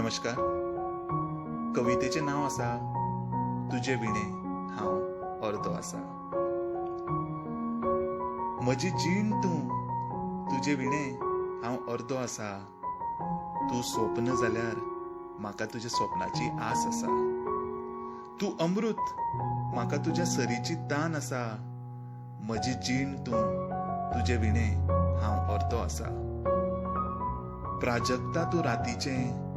नमस्कार. कवितेचे नाव आसा तुझे विणे हांव अर्दो आसा. म्हजी जीण तूं तुझे विणे हांव अर्दो आसा. तूं स्वप्न जाल्यार म्हाका तुज्या स्वप्नाची आस आसा. तूं अमृत म्हाका तुज्या सरीची तान आसा. म्हजी जीण तूं तुझे विणे हांव अर्दो आसा. प्राजक्ता तूं रातीचें,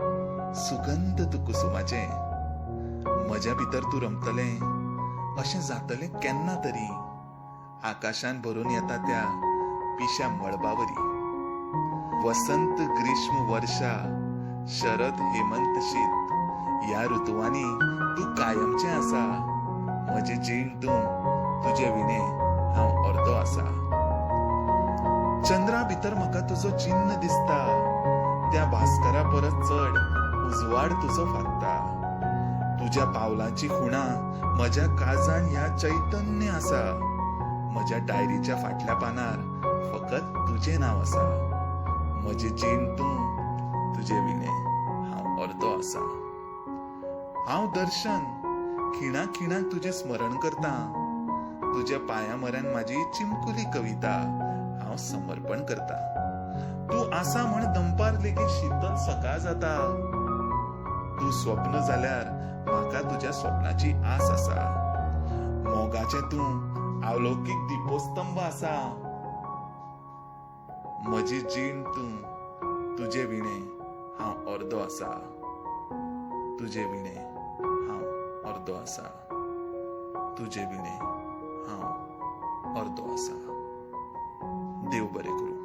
सुगंध तूं कुसुमाचें. म्हज्या भितर तूं रमतलें अशें जातलें केन्ना तरी. आकाशान भरून येता त्या पिश्या मळबावरी. वसंत ग्रीष्म वर्षा शरद हेमंत शीत ह्या ऋतुवांनी तूं कायमचें आसा. म्हजी जीण तूं तुझे विणे हांव अर्दो आसा. चंद्रा भितर म्हाका तुजो चिन्ह दिसता. त्या भास्करा परस चड उजवाड तुजो फागता. तुज्या पावलांची खुणां म्हज्या काळजान ह्या चैतन्य आसा. म्हज्या डायरीच्या फाटल्या पानार फकत तुजें नांव आसा. म्हजी जीण तूं तुझे विणे हांव अर्दो आसा. हांव दर्शन खिणाक खिणाक तुजें स्मरण करता. तुज्या पांया म्हऱ्यान म्हाजी चिमकुली कविता हांव समर्पण करता. तूं आसा म्हण दंपार लेगीत शीतल सकाळ जाता. तूं स्वप्न जाल्यार म्हाका तुज्या स्वप्नाची आस आसा. मोगाचें तूं अलौकीक दिपोस्तंभ आसा. म्हजी जीण तूं तुझे विणे हांव अर्दो आसा. तुझे विणे हांव अर्दो आसा. तुझे विणे हांव अर्दो आसा. देव बरें करूं.